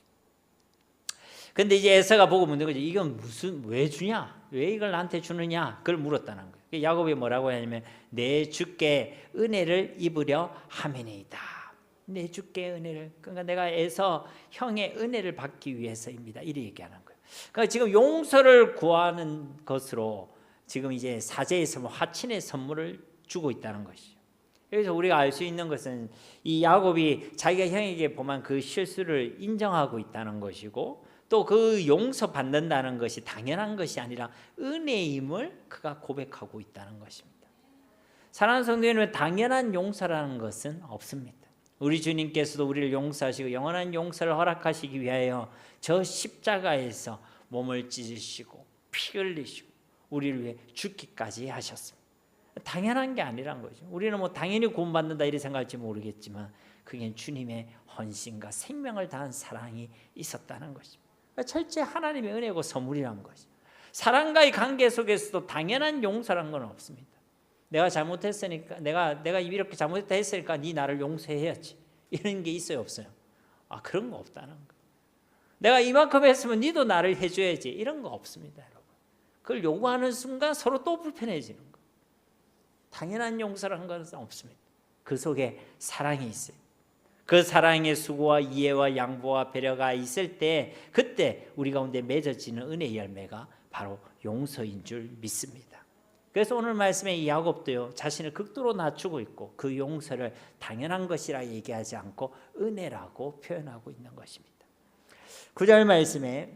근데 이제 에서가 보고 묻는 거죠. 이건 왜 주냐? 왜 이걸 나한테 주느냐? 그걸 물었다는 거예요. 야곱이 뭐라고 하냐면 내 주께 은혜를 입으려 함이니이다. 내 주께 은혜를. 그러니까 내가 에서 형의 은혜를 받기 위해서입니다. 이렇게 얘기하는 거예요. 그러니까 지금 용서를 구하는 것으로 지금 이제 사제의 선물, 화친의 선물을 주고 있다는 것이죠. 그래서 우리가 알 수 있는 것은 이 야곱이 자기가 형에게 범한 그 실수를 인정하고 있다는 것이고 또 그 용서받는다는 것이 당연한 것이 아니라 은혜임을 그가 고백하고 있다는 것입니다. 사랑하는 성도 여러분, 당연한 용서라는 것은 없습니다. 우리 주님께서도 우리를 용서하시고 영원한 용서를 허락하시기 위하여 저 십자가에서 몸을 찢으시고 피 흘리시고 우리를 위해 죽기까지 하셨습니다. 당연한 게 아니란 거죠. 우리는 뭐 당연히 구원받는다 이렇게 생각할지 모르겠지만 그게 주님의 헌신과 생명을 다한 사랑이 있었다는 것입니다. 철저히 하나님의 은혜고 선물이란 것이죠. 사랑과의 관계 속에서도 당연한 용서란 건 없습니다. 내가 잘못했으니까 내가 이렇게 잘못했다 했으니까 네 나를 용서해야지 이런 게 있어요 없어요? 그런 거 없다는 거예요. 내가 이만큼 했으면 네도 나를 해줘야지 이런 거 없습니다, 여러분. 그걸 요구하는 순간 서로 또 불편해지는 거예요. 당연한 용서라는 것은 없습니다. 그 속에 사랑이 있어요. 그 사랑의 수고와 이해와 양보와 배려가 있을 때 그때 우리 가운데 맺어지는 은혜의 열매가 바로 용서인 줄 믿습니다. 그래서 오늘 말씀에 이 야곱도요 자신을 극도로 낮추고 있고 그 용서를 당연한 것이라 얘기하지 않고 은혜라고 표현하고 있는 것입니다. 9절 말씀에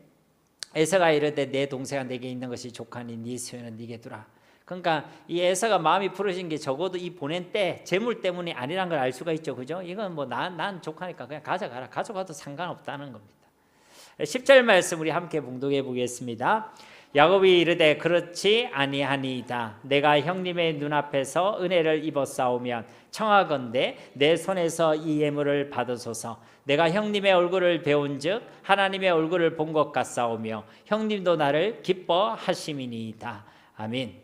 에서가 이르되 내 동생아 내게 있는 것이 족하니 네 소유는 네게 두라. 그러니까 이 에서가 마음이 풀어진 게 적어도 이 보낸 때 재물 때문이 아니란 걸 알 수가 있죠. 그죠? 이건 뭐 난 족하니까 그냥 가져가라. 가져가도 상관없다는 겁니다. 10절 말씀 우리 함께 봉독해 보겠습니다. 야곱이 이르되 그렇지 아니하니이다. 내가 형님의 눈앞에서 은혜를 입었사오면 청하건대 내 손에서 이 예물을 받으소서. 내가 형님의 얼굴을 배운즉 하나님의 얼굴을 본 것 같사오며 형님도 나를 기뻐하심이니이다. 아멘.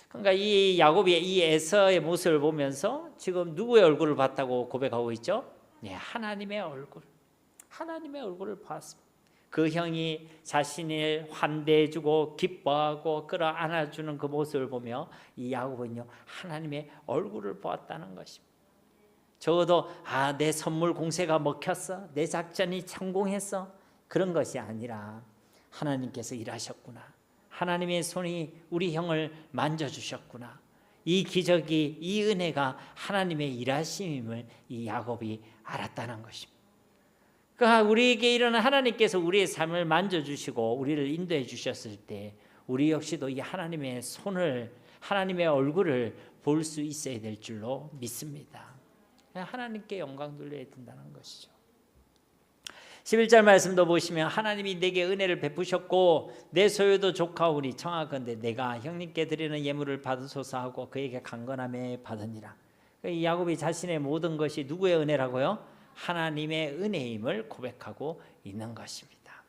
그러니까 이 야곱이 이 에서의 모습을 보면서 지금 누구의 얼굴을 봤다고 고백하고 있죠? 네, 하나님의 얼굴. 하나님의 얼굴을 봤습니다. 그 형이 자신을 환대해주고 기뻐하고 끌어안아주는 그 모습을 보며 이 야곱은요 하나님의 얼굴을 보았다는 것입니다. 적어도 내 선물 공세가 먹혔어, 내 작전이 성공했어 그런 것이 아니라 하나님께서 일하셨구나. 하나님의 손이 우리 형을 만져주셨구나. 이 기적이 이 은혜가 하나님의 일하심임을 이 야곱이 알았다는 것입니다. 그러니까 우리에게 일어난 하나님께서 우리의 삶을 만져주시고 우리를 인도해 주셨을 때 우리 역시도 이 하나님의 손을 하나님의 얼굴을 볼 수 있어야 될 줄로 믿습니다. 하나님께 영광 돌려야 된다는 것이죠. 11절 말씀도 보시면 하나님이 내게 은혜를 베푸셨고 내 소유도 족하오니 청하건대 내가 형님께 드리는 예물을 받으소서 하고 그에게 강건함에 받으니라. 이 야곱이 자신의 모든 것이 누구의 은혜라고요? 하나님의 은혜임을 고백하고 있는 것입니다.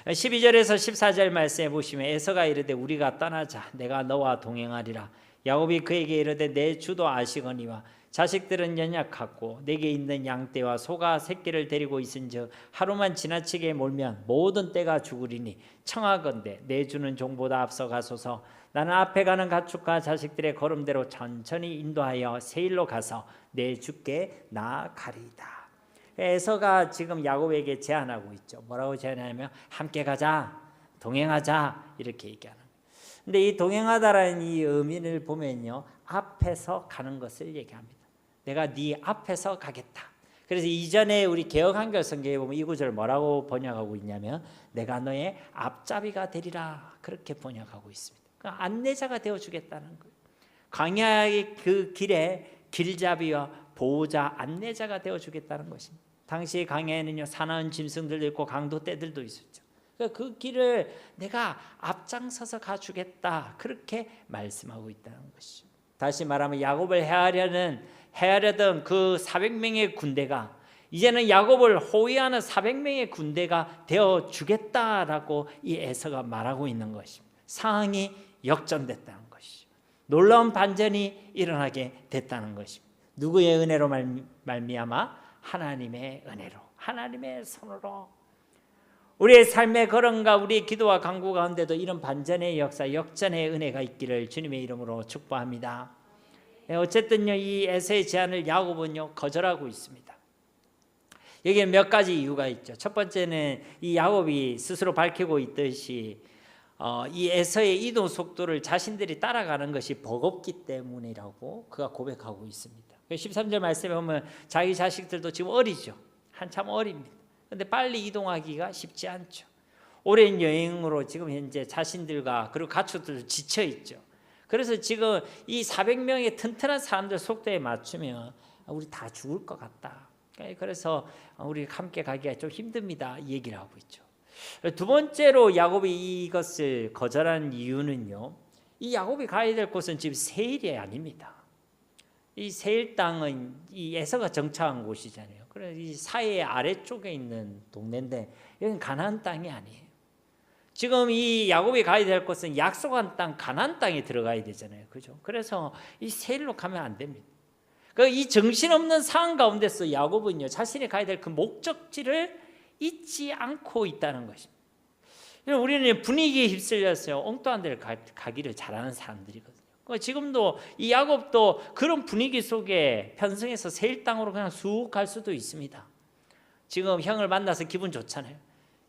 12절에서 14절 말씀에 보시면 에서가 이르되 우리가 떠나자 내가 너와 동행하리라. 야곱이 그에게 이르되 내 주도 아시거니와 자식들은 연약하고 내게 있는 양떼와 소가 새끼를 데리고 있은즉 하루만 지나치게 몰면 모든 떼가 죽으리니 청하건대 내 주는 종보다 앞서 가소서. 나는 앞에 가는 가축과 자식들의 걸음대로 천천히 인도하여 세일로 가서 내 주께 나아가리이다. 에서가 지금 야곱에게 제안하고 있죠. 뭐라고 제안하냐면 함께 가자, 동행하자 이렇게 얘기하는 거예요. 근데 이 동행하다라는 이 의미를 보면요 앞에서 가는 것을 얘기합니다. 내가 네 앞에서 가겠다. 그래서 이전에 우리 개역한글 성경에 보면 이 구절을 뭐라고 번역하고 있냐면 내가 너의 앞잡이가 되리라 그렇게 번역하고 있습니다. 그러니까 안내자가 되어주겠다는 거예요. 광야의 그 길에 길잡이와 보호자 안내자가 되어주겠다는 것입니다. 당시 광야에는요 사나운 짐승들도 있고 강도떼들도 있었죠. 그 길을 내가 앞장서서 가주겠다 그렇게 말씀하고 있다는 것이죠. 다시 말하면 야곱을 해하려던 그 400명의 군대가 이제는 야곱을 호위하는 400명의 군대가 되어 주겠다라고 이 에서가 말하고 있는 것입니다. 상황이 역전됐다는 것이죠. 놀라운 반전이 일어나게 됐다는 것입니다. 누구의 은혜로 말미암아? 하나님의 은혜로, 하나님의 손으로. 우리의 삶의 걸음과 우리의 기도와 간구 가운데도 이런 반전의 역사, 역전의 은혜가 있기를 주님의 이름으로 축복합니다. 어쨌든요, 이 에서의 제안을 야곱은요 거절하고 있습니다. 여기에 몇 가지 이유가 있죠. 첫 번째는 이 야곱이 스스로 밝히고 있듯이 이 에서의 이동 속도를 자신들이 따라가는 것이 버겁기 때문이라고 그가 고백하고 있습니다. 13절 말씀에 보면 자기 자식들도 지금 어리죠. 한참 어립니다. 그런데 빨리 이동하기가 쉽지 않죠. 오랜 여행으로 지금 현재 자신들과 그리고 가축들도 지쳐 있죠. 그래서 지금 이 400명의 튼튼한 사람들 속도에 맞추면 우리 다 죽을 것 같다. 그래서 우리 함께 가기가 좀 힘듭니다. 이 얘기를 하고 있죠. 두 번째로 야곱이 이것을 거절한 이유는요, 이 야곱이 가야 될 곳은 지금 세일이 아닙니다. 이 세일 땅은 이 에서가 정착한 곳이잖아요. 그래서 이 사해 아래쪽에 있는 동네인데 여기는 가나안 땅이 아니에요. 지금 이 야곱이 가야 될 곳은 약속한 땅 가나안 땅에 들어가야 되잖아요. 그죠? 그래서 이 세일로 가면 안 됩니다. 이 정신없는 상황 가운데서 야곱은요 자신이 가야 될 그 목적지를 잊지 않고 있다는 것입니다. 우리는 분위기에 휩쓸려서요 엉뚱한 데를 가기를 잘하는 사람들이거든요. 지금도 이 야곱도 그런 분위기 속에 편성해서 세일 땅으로 그냥 쑥 갈 수도 있습니다. 지금 형을 만나서 기분 좋잖아요.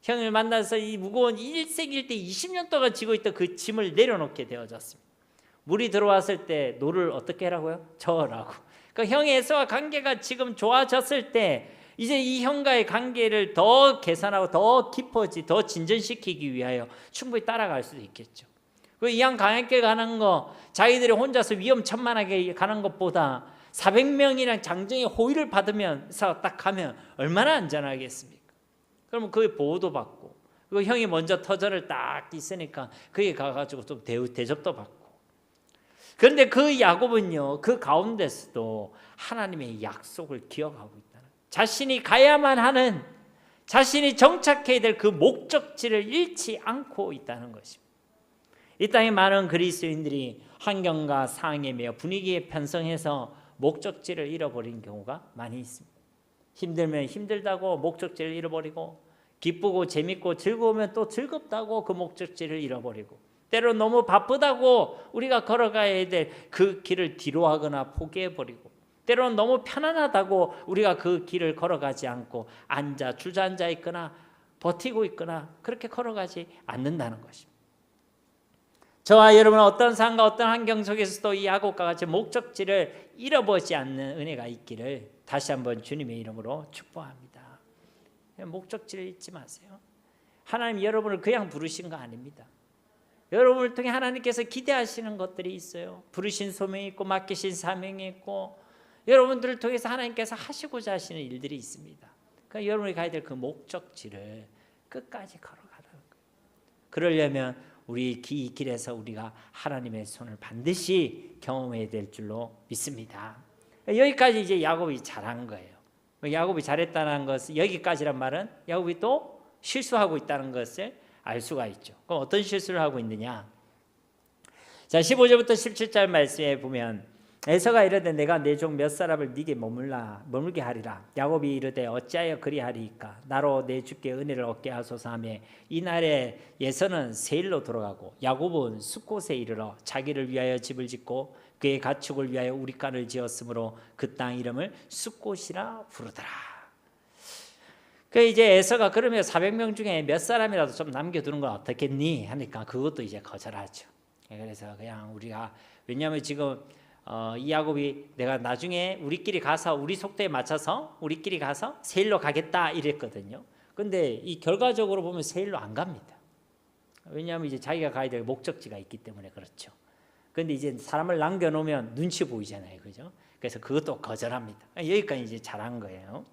형을 만나서 이 무거운 1세기 때 20년 동안 지고 있던 그 짐을 내려놓게 되어졌습니다. 물이 들어왔을 때 노를 어떻게 하라고요? 저으라고. 그러니까 형 에서와 관계가 지금 좋아졌을 때 이제 이 형과의 관계를 더 개선하고 더 깊어지, 더 진전시키기 위하여 충분히 따라갈 수도 있겠죠. 이왕 강하게 가는 거, 자기들이 혼자서 위험천만하게 가는 것보다 400명이랑 장정의 호의를 받으면서 딱 가면 얼마나 안전하겠습니까? 그러면 그게 보호도 받고, 그 형이 먼저 터전을 딱 있으니까 그게 가가지고 좀 대접도 받고. 그런데 그 야곱은요, 그 가운데서도 하나님의 약속을 기억하고 있다는, 자신이 가야만 하는, 자신이 정착해야 될 그 목적지를 잃지 않고 있다는 것입니다. 이 땅에 많은 그리스도인들이 환경과 상황에 매여 분위기에 편성해서 목적지를 잃어버린 경우가 많이 있습니다. 힘들면 힘들다고 목적지를 잃어버리고, 기쁘고 재밌고 즐거우면 또 즐겁다고 그 목적지를 잃어버리고, 때로 너무 바쁘다고 우리가 걸어가야 될 그 길을 뒤로하거나 포기해버리고, 때로는 너무 편안하다고 우리가 그 길을 걸어가지 않고 주저앉아 있거나 버티고 있거나 그렇게 걸어가지 않는다는 것입니다. 저와 여러분은 어떤 상황과 어떤 환경 속에서도 이 야곱과 같이 목적지를 잃어버리지 않는 은혜가 있기를 다시 한번 주님의 이름으로 축복합니다. 목적지를 잊지 마세요. 하나님 여러분을 그냥 부르신 거 아닙니다. 여러분을 통해 하나님께서 기대하시는 것들이 있어요. 부르신 소명이 있고 맡기신 사명이 있고 여러분들을 통해서 하나님께서 하시고자 하시는 일들이 있습니다. 그러니까 여러분이 가야 될 그 목적지를 끝까지 걸어가는 거예요. 그러려면 우리 이 길에서 우리가 하나님의 손을 반드시 경험해야 될 줄로 믿습니다. 여기까지 이제 야곱이 잘한 거예요. 야곱이 잘했다는 것은, 여기까지란 말은 야곱이 또 실수하고 있다는 것을 알 수가 있죠. 그럼 어떤 실수를 하고 있느냐? 자, 15절부터 17절 말씀에 보면 에서가 이르되 내가 내 종 몇 사람을 네게 머물게 하리라. 야곱이 이르되 어찌하여 그리하리이까? 나로 내 주께 은혜를 얻게 하소서 하며 이날에 에서는 세일로 돌아가고 야곱은 숫곳에 이르러 자기를 위하여 집을 짓고 그의 가축을 위하여 우리간을 지었으므로 그 땅 이름을 숫곳이라 부르더라. 그 이제 에서가 그러면 400명 중에 몇 사람이라도 좀 남겨두는 건 어떻겠니? 하니까 그것도 이제 거절하죠. 그래서 그냥 우리가, 왜냐하면 지금 이 야곱이 내가 나중에 우리끼리 가서 우리 속도에 맞춰서 우리끼리 가서 세일로 가겠다 이랬거든요. 근데 이 결과적으로 보면 세일로 안 갑니다. 왜냐하면 이제 자기가 가야 될 목적지가 있기 때문에 그렇죠. 근데 이제 사람을 남겨놓으면 눈치 보이잖아요, 그죠? 그래서 그것도 거절합니다. 여기까지 이제 잘한 거예요.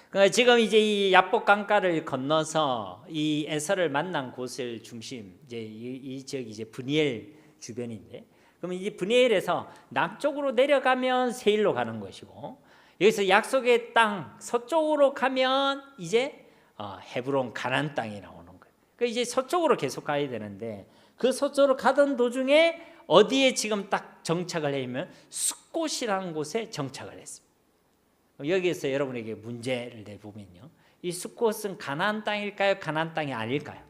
그러니까 지금 이제 이 야복 강가를 건너서 이 에서를 만난 곳을 중심, 이제 이 지역이 이제 브니엘 주변인데, 그러면 이 브니엘에서 남쪽으로 내려가면 세일로 가는 것이고, 여기서 약속의 땅 서쪽으로 가면 이제 헤브론 가나안 땅이 나오는 거예요. 그러니까 이제 서쪽으로 계속 가야 되는데 그 서쪽으로 가던 도중에 어디에 지금 딱 정착을 하면 숫곳이라는 곳에 정착을 했습니다. 여기에서 여러분에게 문제를 내보면요, 이 숫곳은 가나안 땅일까요? 가나안 땅이 아닐까요?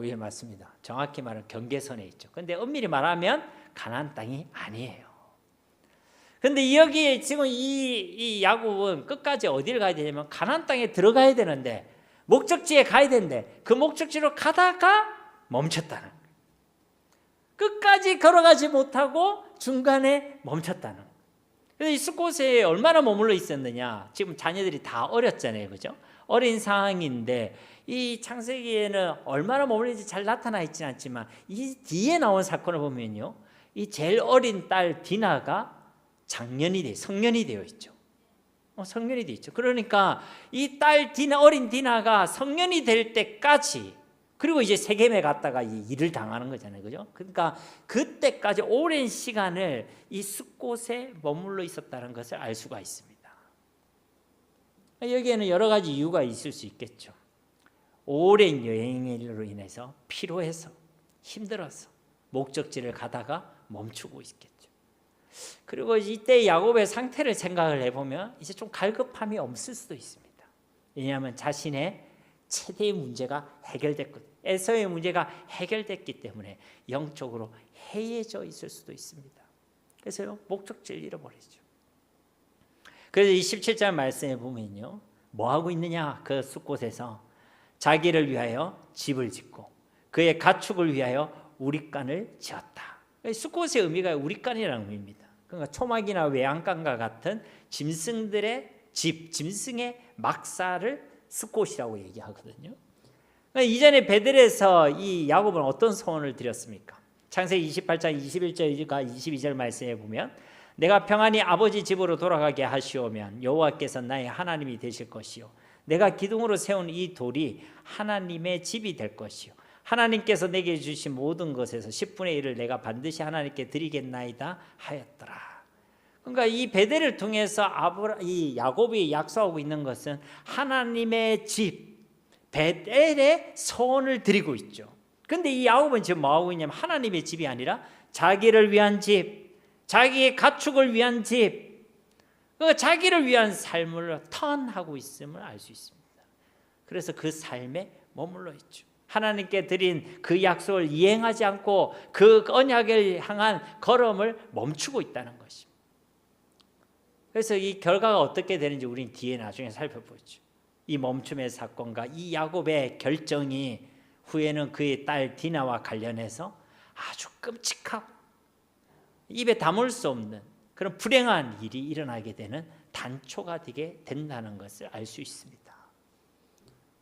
예, 맞습니다. 정확히 말하면 경계선에 있죠. 근데 엄밀히 말하면 가나안 땅이 아니에요. 근데 여기에 지금 이 야곱은 끝까지 어디를 가야 되냐면 가나안 땅에 들어가야 되는데 목적지에 가야 되는데 그 목적지로 가다가 멈췄다는 거예요. 끝까지 걸어가지 못하고 중간에 멈췄다는 거예요. 그래서 이 숫곳에 얼마나 머물러 있었느냐. 지금 자녀들이 다 어렸잖아요, 그죠? 어린 상황인데 이 창세기에는 얼마나 머물는지 잘 나타나 있지는 않지만 이 뒤에 나온 사건을 보면요, 이 제일 어린 딸 디나가 성년이 되어 있죠. 성년이 되어 있죠. 그러니까 이 딸 디나, 어린 디나가 성년이 될 때까지, 그리고 이제 세겜에 갔다가 이 일을 당하는 거잖아요, 그죠? 그러니까 그때까지 오랜 시간을 이 숫곳에 머물러 있었다는 것을 알 수가 있습니다. 여기에는 여러 가지 이유가 있을 수 있겠죠. 오랜 여행으로 인해서 피로해서 힘들어서 목적지를 가다가 멈추고 있겠죠. 그리고 이때 야곱의 상태를 생각을 해보면 이제 좀 갈급함이 없을 수도 있습니다. 왜냐하면 자신의 최대의 문제가 해결됐거든요. 에서의 문제가 해결됐기 때문에 영적으로 해이해져 있을 수도 있습니다. 그래서 목적지를 잃어버리죠. 그래서 이 17절 말씀에 보면요, 뭐 하고 있느냐? 그 숫곳에서 자기를 위하여 집을 짓고 그의 가축을 위하여 우릿간을 지었다. 숫곳의 의미가 우릿간이라는 의미입니다. 그러니까 초막이나 외양간과 같은 짐승들의 집, 짐승의 막사를 숫곳이라고 얘기하거든요. 그러니까 이전에 베들에서 이 야곱은 어떤 소원을 드렸습니까? 창세기 28장 21절과 22절 말씀에 보면 내가 평안히 아버지 집으로 돌아가게 하시오면 여호와께서 나의 하나님이 되실 것이요 내가 기둥으로 세운 이 돌이 하나님의 집이 될 것이요 하나님께서 내게 주신 모든 것에서 10분의 1을 내가 반드시 하나님께 드리겠나이다 하였더라. 그러니까 이 베델을 통해서 이 야곱이 약속하고 있는 것은 하나님의 집 베델의 소원을 드리고 있죠. 그런데 이 야곱은 지금 뭐 하고 있냐면 하나님의 집이 아니라 자기를 위한 집, 자기의 가축을 위한 집, 자기를 위한 삶을 턴하고 있음을 알 수 있습니다. 그래서 그 삶에 머물러 있죠. 하나님께 드린 그 약속을 이행하지 않고 그 언약을 향한 걸음을 멈추고 있다는 것입니다. 그래서 이 결과가 어떻게 되는지 우리는 뒤에 나중에 살펴보죠. 이 멈춤의 사건과 이 야곱의 결정이 후에는 그의 딸 디나와 관련해서 아주 끔찍하고 입에 담을 수 없는 그런 불행한 일이 일어나게 되는 단초가 되게 된다는 것을 알 수 있습니다.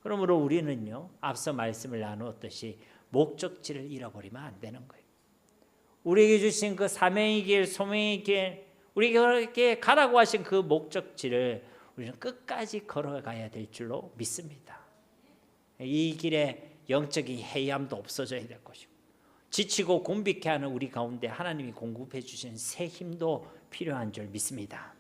그러므로 우리는요, 앞서 말씀을 나누었듯이 목적지를 잃어버리면 안 되는 거예요. 우리에게 주신 그 사명의 길, 소명의 길, 우리에게 가라고 하신 그 목적지를 우리는 끝까지 걸어가야 될 줄로 믿습니다. 이 길에 영적인 해이함도 없어져야 될 것이고 지치고 곤비케 하는 우리 가운데 하나님이 공급해 주신 새 힘도 필요한 줄 믿습니다.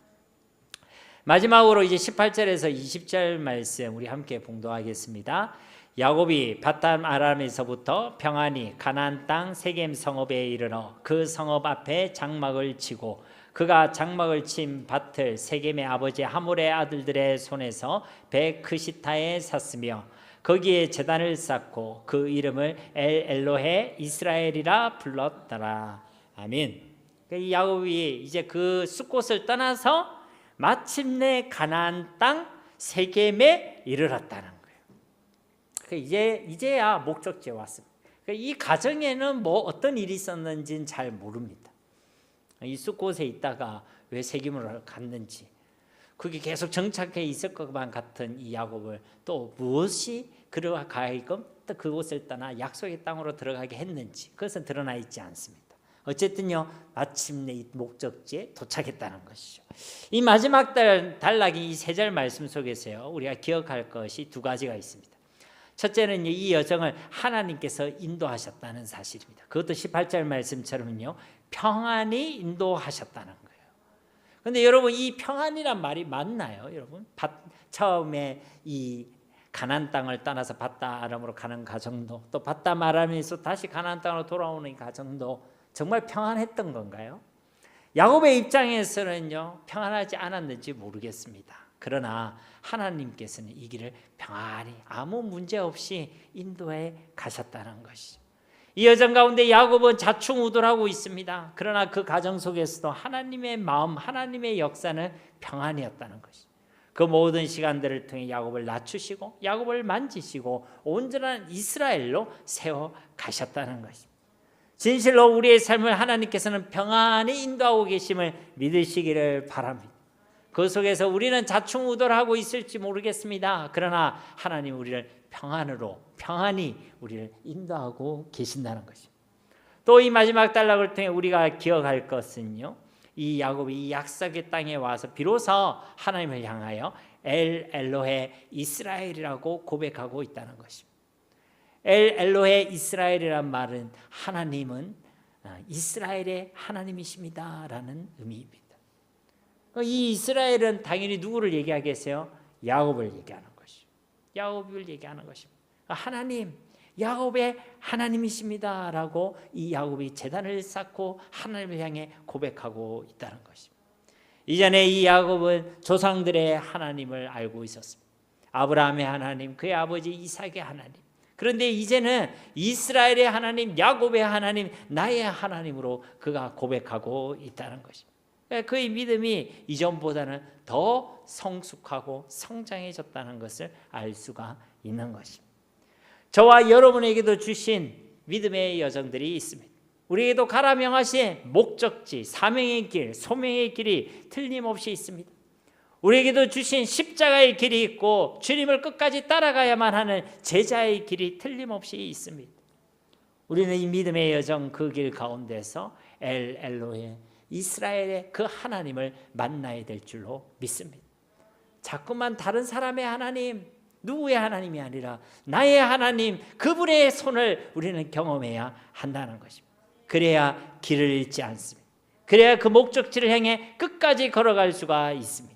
마지막으로 이제 18절에서 20절 말씀 우리 함께 봉독하겠습니다. 야곱이 밧담 아람에서부터 평안히 가나안 땅 세겜 성읍에 이르러 그 성읍 앞에 장막을 치고 그가 장막을 친 밭을 세겜의 아버지 하몰의 아들들의 손에서 베크시타에 샀으며 거기에 제단을 쌓고 그 이름을 엘로헤 이스라엘이라 불렀더라. 아멘. 이 야곱이 이제 그 숫곳을 떠나서 마침내 가나안 땅 세겜에 이르렀다는 거예요. 이제야 목적지에 왔습니다. 이 가정에는 뭐 어떤 일이 있었는지는 잘 모릅니다. 이 숫곳에 있다가 왜 세겜으로 갔는지, 그게 계속 정착해 있을 것만 같은 이 야곱을 또 무엇이 그와 가이금 그곳을 떠나 약속의 땅으로 들어가게 했는지 그것은 드러나 있지 않습니다. 어쨌든요, 마침내 이 목적지에 도착했다는 것이죠. 이 마지막 단락이 이 세 절 말씀 속에서요, 우리가 기억할 것이 두 가지가 있습니다. 첫째는 이 여정을 하나님께서 인도하셨다는 사실입니다. 그것도 18절 말씀처럼요, 평안히 인도하셨다는 거예요. 근데 여러분, 이 평안이란 말이 맞나요, 여러분? 처음에 이 가나안 땅을 떠나서 밧다 아람으로 가는 과정도, 또 밧다 아람에서 다시 가나안 땅으로 돌아오는 과정도 정말 평안했던 건가요? 야곱의 입장에서는요, 평안하지 않았는지 모르겠습니다. 그러나 하나님께서는 이 길을 평안히 아무 문제 없이 인도해 가셨다는 것이죠. 이 여정 가운데 야곱은 자충우돌하고 있습니다. 그러나 그 과정 속에서도 하나님의 마음, 하나님의 역사는 평안이었다는 것이죠. 그 모든 시간들을 통해 야곱을 낮추시고 야곱을 만지시고 온전한 이스라엘로 세워 가셨다는 것입니다. 진실로 우리의 삶을 하나님께서는 평안히 인도하고 계심을 믿으시기를 바랍니다. 그 속에서 우리는 자충우돌하고 있을지 모르겠습니다. 그러나 하나님 우리를 평안히 우리를 인도하고 계신다는 것입니다. 또 이 마지막 단락을 통해 우리가 기억할 것은요, 이 야곱이 이 약속의 땅에 와서 비로소 하나님을 향하여 엘 엘로헤 이스라엘이라고 고백하고 있다는 것입니다. 엘 엘로헤 이스라엘이란 말은 하나님은 이스라엘의 하나님이십니다라는 의미입니다. 이 이스라엘은 당연히 누구를 얘기하겠어요? 야곱을 얘기하는 것이죠. 야곱을 얘기하는 것입니다. 하나님, 야곱의 하나님이십니다라고 이 야곱이 제단을 쌓고 하나님을 향해 고백하고 있다는 것입니다. 이전에 이 야곱은 조상들의 하나님을 알고 있었습니다. 아브라함의 하나님, 그의 아버지 이삭의 하나님. 그런데 이제는 이스라엘의 하나님, 야곱의 하나님, 나의 하나님으로 그가 고백하고 있다는 것입니다. 그의 믿음이 이전보다는 더 성숙하고 성장해졌다는 것을 알 수가 있는 것입니다. 저와 여러분에게도 주신 믿음의 여정들이 있습니다. 우리에게도 가라 명하신 목적지, 사명의 길, 소명의 길이 틀림없이 있습니다. 우리에게도 주신 십자가의 길이 있고 주님을 끝까지 따라가야만 하는 제자의 길이 틀림없이 있습니다. 우리는 이 믿음의 여정 그 길 가운데서 엘 엘로헤 이스라엘의 그 하나님을 만나야 될 줄로 믿습니다. 자꾸만 다른 사람의 하나님, 누구의 하나님이 아니라 나의 하나님, 그분의 손을 우리는 경험해야 한다는 것입니다. 그래야 길을 잃지 않습니다. 그래야 그 목적지를 향해 끝까지 걸어갈 수가 있습니다.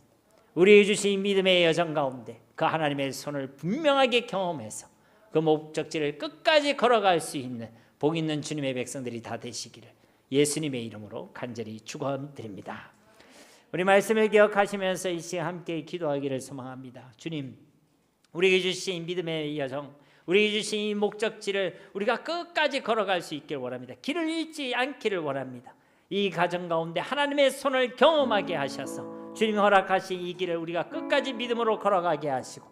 우리에게 주신 믿음의 여정 가운데 그 하나님의 손을 분명하게 경험해서 그 목적지를 끝까지 걸어갈 수 있는 복 있는 주님의 백성들이 다 되시기를 예수님의 이름으로 간절히 축원드립니다. 우리 말씀을 기억하시면서 이 시간 함께 기도하기를 소망합니다. 주님, 우리에게 주신 믿음의 여정, 우리에게 주신 이 목적지를 우리가 끝까지 걸어갈 수 있기를 원합니다. 길을 잃지 않기를 원합니다. 이 가정 가운데 하나님의 손을 경험하게 하셔서 주님 허락하신 이 길을 우리가 끝까지 믿음으로 걸어가게 하시고,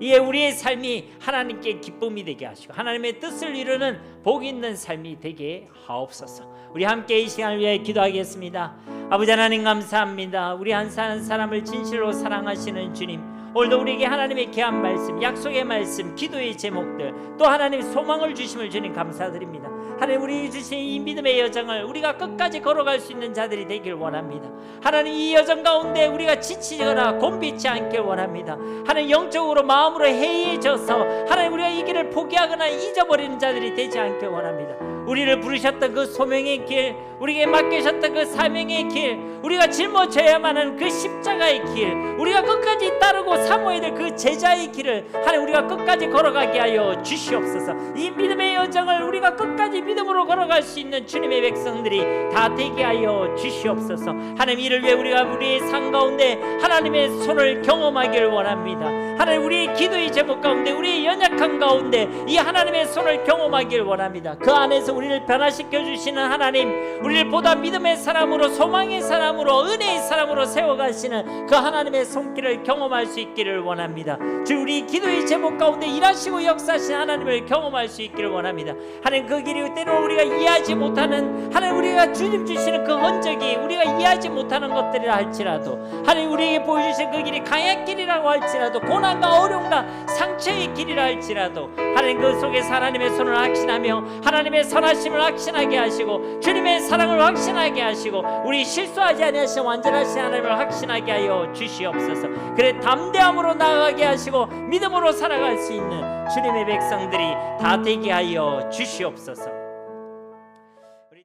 이에 우리의 삶이 하나님께 기쁨이 되게 하시고 하나님의 뜻을 이루는 복 있는 삶이 되게 하옵소서. 우리 함께 이 시간을 위해 기도하겠습니다. 아버지 하나님, 감사합니다. 우리 한 사람을 진실로 사랑하시는 주님, 오늘도 우리에게 하나님의 귀한 말씀, 약속의 말씀, 기도의 제목들, 또 하나님 소망을 주심을 주님 감사드립니다. 하나님, 우리 주신 이 믿음의 여정을 우리가 끝까지 걸어갈 수 있는 자들이 되길 원합니다. 하나님, 이 여정 가운데 우리가 지치거나 곤비치 않길 원합니다. 하나님, 영적으로 마음으로 해이해져서 하나님 우리가 이 길을 포기하거나 잊어버리는 자들이 되지 않길 원합니다. 우리를 부르셨던 그 소명의 길, 우리에게 맡기셨던 그 사명의 길, 우리가 짊어져야만 하는 그 십자가의 길, 우리가 끝까지 따르고 사모해야 될 그 제자의 길을 하나님 우리가 끝까지 걸어가게 하여 주시옵소서. 이 믿음의 여정을 우리가 끝까지 믿음으로 걸어갈 수 있는 주님의 백성들이 다 되게 하여 주시옵소서. 하나님, 이를 위해 우리가 우리의 삶 가운데 하나님의 손을 경험하기를 원합니다. 하나님, 우리의 기도의 제목 가운데, 우리의 연약함 가운데 이 하나님의 손을 경험하기를 원합니다. 그 안에서 우리를 변화시켜 주시는 하나님, 우리를 보다 믿음의 사람으로, 소망의 사람으로, 은혜의 사람으로 세워가시는 그 하나님의 손길을 경험할 수 있기를 원합니다. 주, 우리 기도의 제목 가운데 일하시고 역사하신 하나님을 경험할 수 있기를 원합니다. 하나님, 그 길이 때로 우리가 이해하지 못하는, 하나님 우리가 주님 주시는 그 흔적이 우리가 이해하지 못하는 것들이라 할지라도, 하나님 우리에게 보여주신 그 길이 강약 길이라고 할지라도, 고난과 어려움과 상처의 길이라 할지라도, 하나님 그 속에서 하나님의 손을 확신하며 하나님의 선하심을 확신하게 하시고 주님의 사랑을 확신하게 하시고 우리 실수하지 아니하신 완전하신 하나님을 확신하게 하여 주시옵소서. 그래 담대함으로 나아가게 하시고 믿음으로 살아갈 수 있는 주님의 백성들이 다 되게 하여 주시옵소서.